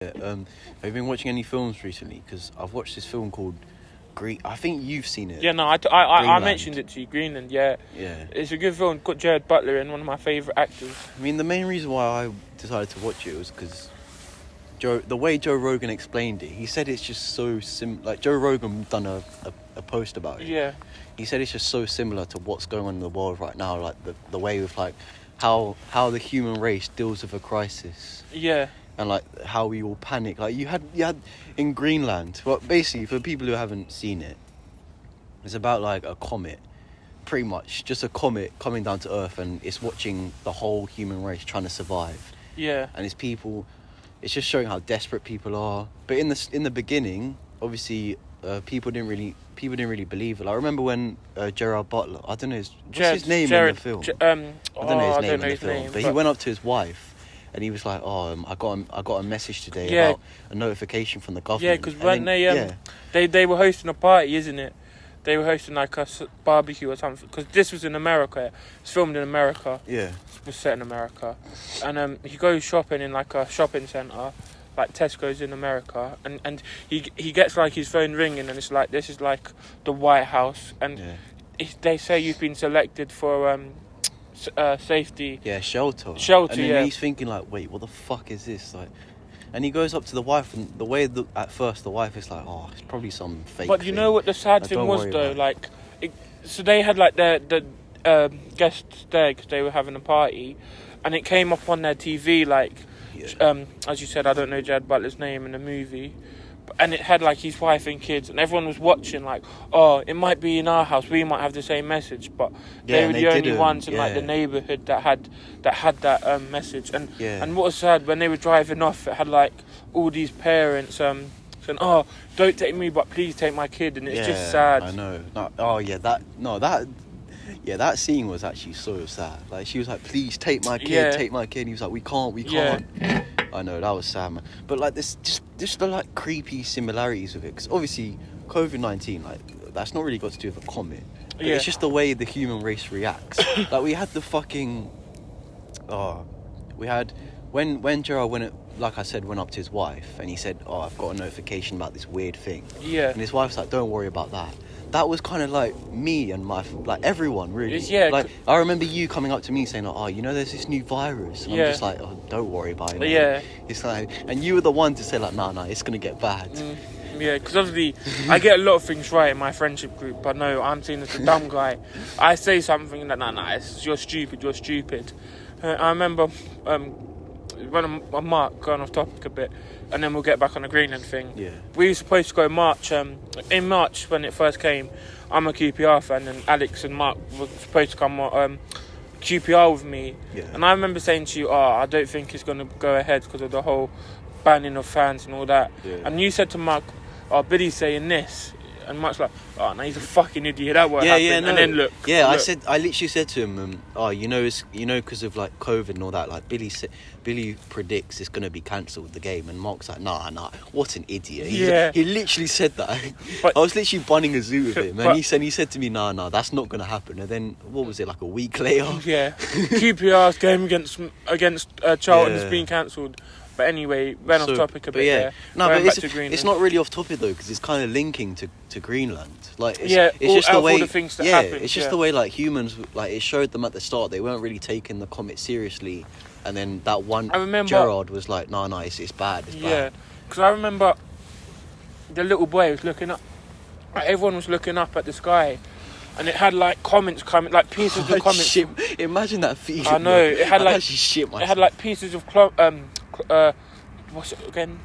Yeah, have you been watching any films recently? Because I've watched this film called I think you've seen it. Yeah, no, I mentioned it to you, Greenland, yeah. Yeah. It's a good film, got Jared Butler in, one of my favourite actors. I mean, the main reason why I decided to watch it was because the way Joe Rogan explained it, he said it's just so like, Joe Rogan done a post about it. Yeah. He said it's just so similar to what's going on in the world right now, like the way with, like, how the human race deals with a crisis. Yeah. And, like, how we all panic. Like, you had in Greenland, well, basically, for people who haven't seen it, it's about, like, a comet, pretty much, just a comet coming down to Earth, and it's watching the whole human race trying to survive. Yeah. And it's just showing how desperate people are. But in the beginning, obviously, people didn't really believe it. Like, I remember when Gerard Butler, I don't know what's his name in the film. I don't know his name in the film, but he went up to his wife. And he was like, I got a message today about a notification from the government. Yeah, because when they were hosting a party, isn't it? They were hosting like a barbecue or something. Because this was in America. It's filmed in America. Yeah. It was set in America. And he goes shopping in like a shopping centre, like Tesco's in America. And he gets like his phone ringing, and it's like, this is like the White House. And they say you've been selected for... safety. Yeah, shelter. And then he's thinking, like, wait, what the fuck is this? Like, and he goes up to the wife, and the way at first the wife is like, oh, it's probably some fake. But you know what the sad thing was though, like, so they had like the guests there because they were having a party, and it came up on their TV, like, as you said, I don't know Jared Butler's name in the movie. And it had like his wife and kids, and everyone was watching like, oh, it might be in our house, we might have the same message, but they were the only ones in like the neighbourhood that had that message. And what was sad, when they were driving off, it had like all these parents saying, oh, don't take me, but please take my kid, and it's just sad. I know. That scene was actually so sad. Like, she was like, please take my kid, take my kid. And he was like, we can't. I know, that was sad, man. But like, this just the like creepy similarities with it, because obviously COVID-19, like, that's not really got to do with a comet. It's just the way the human race reacts. Like, we had the fucking when Gerard went up to his wife, and he said, oh, I've got a notification about this weird thing. And his wife's like, don't worry about that. That was kind of like me and like everyone, really. Like, I remember you coming up to me saying, oh, you know, there's this new virus. And I'm just like, oh, don't worry about it. Yeah. It's like, and you were the one to say like, no, it's gonna get bad. Yeah, because obviously I get a lot of things right in my friendship group, but no, I'm seen as a dumb guy. I say something like, you're stupid. I remember when Mark, going off topic a bit, and then we'll get back on the Greenland thing. Yeah. We were supposed to go March. In March, when it first came, I'm a QPR fan, and Alex and Mark were supposed to come QPR with me. Yeah. And I remember saying to you, I don't think it's going to go ahead because of the whole banning of fans and all that. Yeah. And you said to Mark, Billy's saying this. And Mark's like, oh, no, he's a fucking idiot. That won't happen. Yeah, no. And then look. Yeah, I literally said to him, because of like COVID and all that. Like, Billy predicts it's going to be cancelled, the game, and Mark's like, nah, what an idiot. He literally said that. But, I was literally bunning a zoo with him, and he said to me, nah, that's not going to happen. And then what was it, like a week later? Yeah, QPR's game against Charlton has been cancelled. But anyway, ran off topic a bit there. No, but it's not really off topic though, because it's kind of linking to Greenland. Like, it's just the way. All the things that happened, it's just the way, like, humans, like, it showed them at the start they weren't really taking the comet seriously, and then that one Gerard was like, no, it's bad. It's bad. Yeah, because I remember the little boy was looking up. Like, everyone was looking up at the sky. And it had like comments coming, like pieces of comments. Imagine that feeling. I know. It had like it had like pieces of what's it again?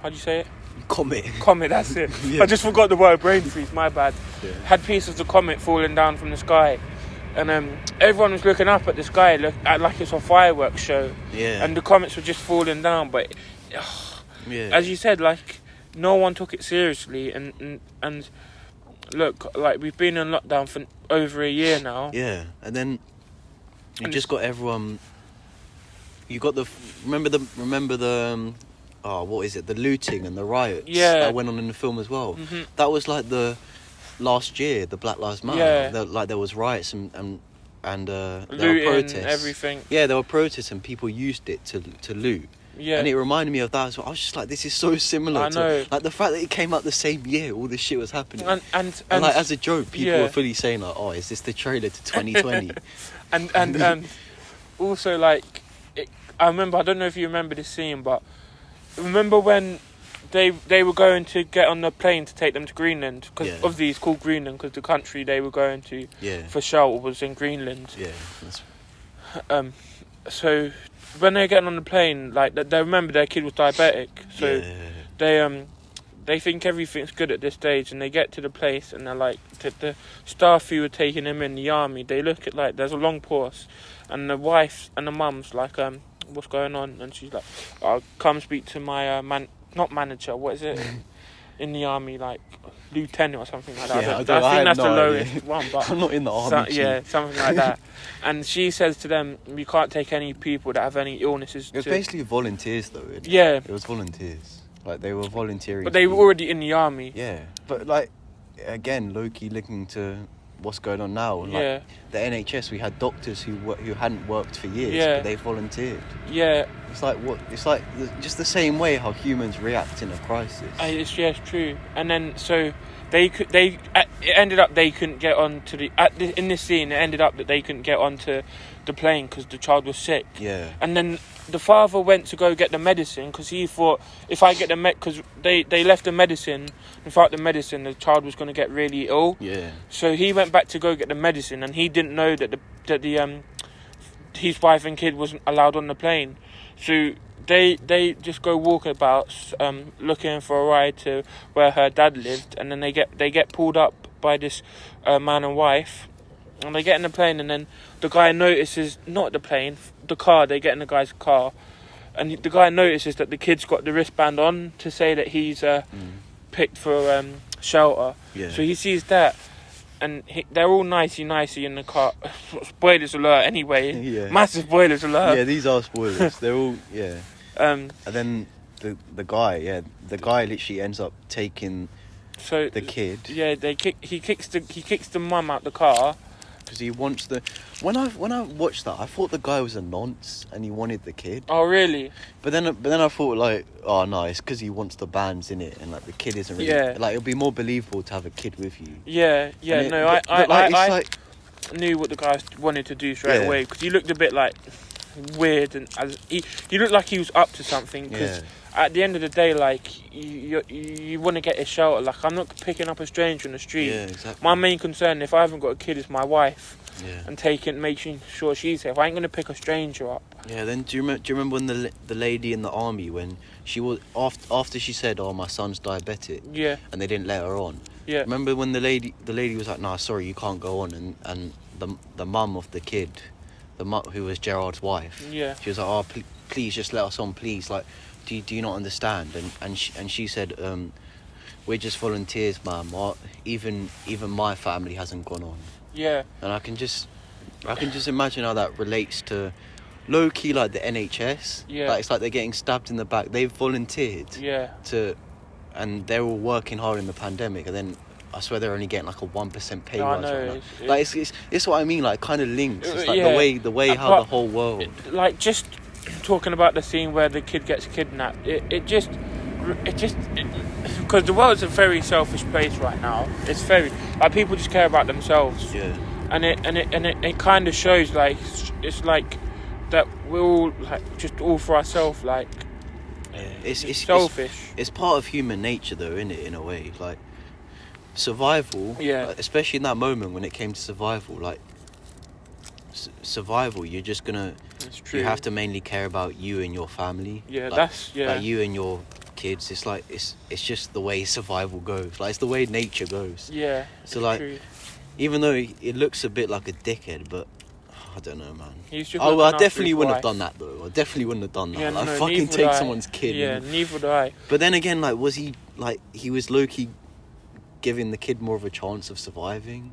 How do you say it? Comet. That's it. I just forgot the word. Brain freeze. My bad. Yeah. Had pieces of comet falling down from the sky, and everyone was looking up at the sky, like it's a fireworks show. Yeah. And the comets were just falling down, but as you said, like, no one took it seriously, and. Look, like, we've been in lockdown for over a year now. Yeah, and then just got everyone. You got remember the what is it? The looting and the riots that went on in the film as well. Mm-hmm. That was like the last year, the Black Lives Matter. Yeah. There was riots and there were protests. Everything. Yeah, there were protests and people used it to loot. Yeah. And it reminded me of that as well. I was just like, this is so similar. I know. Like the fact that it came out the same year, all this shit was happening. And like as a joke, people were fully saying like, oh, is this the trailer to 2020? and also like, I remember, I don't know if you remember this scene, but remember when they were going to get on the plane to take them to Greenland, because obviously it's called Greenland because the country they were going to for shelter was in Greenland. So when they're getting on the plane, like they remember their kid was diabetic, so they think everything's good at this stage, and they get to the place and they're like, the staff who were taking him in the army, they look at, like, there's a long pause, and the wife and the mum's like, what's going on? And she's like, I'll come speak to my not manager, what is it in the army, like lieutenant or something like that. I think that's the lowest one, but I'm not in the army. Something like that. And she says to them, you can't take any people that have any illnesses. It was basically volunteers though. It was volunteers. Like they were volunteering. But they were already in the army. Yeah, but like again, low-key looking to what's going on now. Like, the NHS, we had doctors who hadn't worked for years, but they volunteered. Yeah. It's like just the same way how humans react in a crisis. It's true. And then so it ended up they couldn't get on to in this scene. It ended up that they couldn't get onto the plane because the child was sick. Yeah. And then the father went to go get the medicine because he thought, if I get the because they left the medicine, without the medicine the child was going to get really ill. Yeah. So he went back to go get the medicine, and he didn't know that his wife and kid wasn't allowed on the plane. So they just go walkabouts, looking for a ride to where her dad lived, and then they get pulled up by this man and wife, and they get in the plane, and then the guy notices, not the plane, the car, they get in the guy's car, and the guy notices that the kid's got the wristband on to say that he's picked for shelter. Yeah. So he sees that, and they're all nicey in the car. Spoilers alert anyway. Yeah. Massive spoilers alert. Yeah, these are spoilers. They're all, and then the guy literally ends up taking the kid. Yeah, he kicks the mum out the car. Because he wants when I watched that, I thought the guy was a nonce and he wanted the kid. Oh really? But then I thought like, oh no, it's because he wants the bands in it, and like the kid isn't really like, it'll be more believable to have a kid with you. Yeah. I knew what the guy wanted to do straight away, because he looked a bit like weird, and he looked like he was up to something. Because at the end of the day, like you want to get his shelter. Like, I'm not picking up a stranger on the street. Yeah, exactly. My main concern, if I haven't got a kid, is my wife. Yeah. And making sure she's safe. I ain't gonna pick a stranger up. Yeah. Then do you remember when the lady in the army, when she was after she said, "Oh, my son's diabetic." Yeah. And they didn't let her on. Yeah. Remember when the lady was like, "Nah, sorry, you can't go on," and the mum of the kid, who was Gerard's wife. Yeah. She was like, "Oh, please just let us on, please. Like, do you not understand?" And she said, "We're just volunteers, ma'am. Even my family hasn't gone on." Yeah. And I can just imagine how that relates to low key, like the NHS. Yeah. Like, it's like they're getting stabbed in the back. They've volunteered. Yeah. And they're all working hard in the pandemic, and then I swear they're only getting like a 1% pay rise right now. Like it's what I mean. Like, kind of links. It's like the way how the whole world. Like, just talking about the scene where the kid gets kidnapped. It just because the world's a very selfish place right now. It's very, like, people just care about themselves. Yeah. And it kind of shows, like, it's like that we're all like just all for ourselves. Like, it's selfish. It's part of human nature, though, isn't it? In a way, like survival. Yeah. Like, especially in that moment when it came to survival, like survival, you're just gonna. It's true. You have to mainly care about you and your family. Yeah, like you and your kids. It's like it's just the way survival goes. Like, it's the way nature goes. Yeah. So like, true. Even though it looks a bit like a dickhead, but I don't know, man. I definitely wouldn't have done that though. I definitely wouldn't have done that. Yeah, like, fucking take someone's kid. Yeah, neither would I. But then again, like, was he like, he was low-key giving the kid more of a chance of surviving?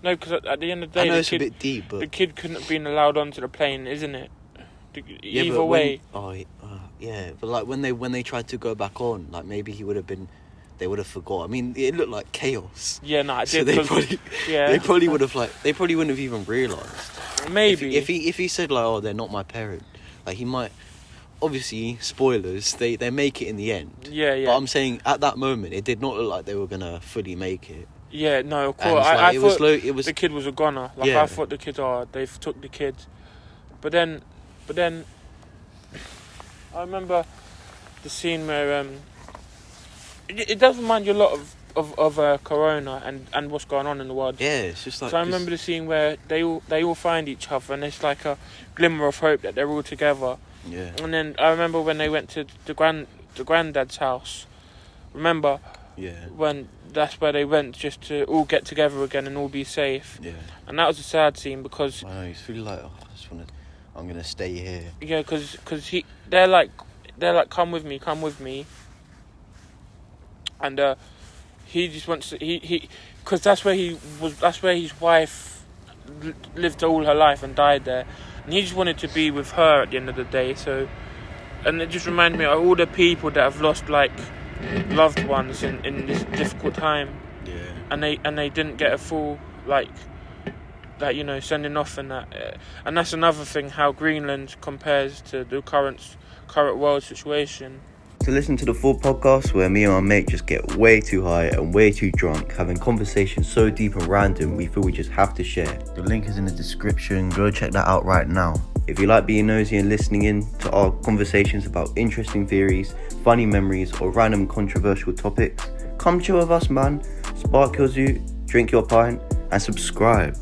No, because at the end of the day, I know it's a bit deep, but the kid couldn't have been allowed onto the plane, isn't it? Either way. Yeah, but like when they tried to go back on, like, maybe they would have forgot. I mean, it looked like chaos. Yeah, no, it so did. They probably would have, like, they probably wouldn't have even realised. Maybe if he said like, "Oh, they're not my parent," like, he might. obviously, spoilers, they make it in the end. Yeah. But I'm saying, at that moment, it did not look like they were going to fully make it. Yeah, no, of And course. it's like, I thought the kid was a goner. Like, Yeah. I thought the kid, they've took the kid. But then, I remember the scene where it does remind you a lot of Corona and what's going on in the world. Yeah, it's just like... So I remember the scene where they all find each other, and it's like a glimmer of hope that they're all together. Yeah. And then I remember when they went to the granddad's house. Remember? Yeah. When that's where they went, just to all get together again and all be safe. Yeah. And that was a sad scene because... I know, he's really like, I'm going to stay here. Yeah, because they're like, come with me. And he just wants to... Because that's where his wife lived all her life and died there. And he just wanted to be with her at the end of the day, so... And it just reminded me of all the people that have lost, like, loved ones in this difficult time. Yeah. And they didn't get a full, like, that, you know, sending off and that. And that's another thing, how Greenland compares to the current world situation. To listen to the full podcast where me and my mate just get way too high and way too drunk, having conversations so deep and random we feel we just have to share. The link is in the description, go check that out right now. If you like being nosy and listening in to our conversations about interesting theories, funny memories or random controversial topics, come chill with us man, spark your zoot, drink your pint and subscribe.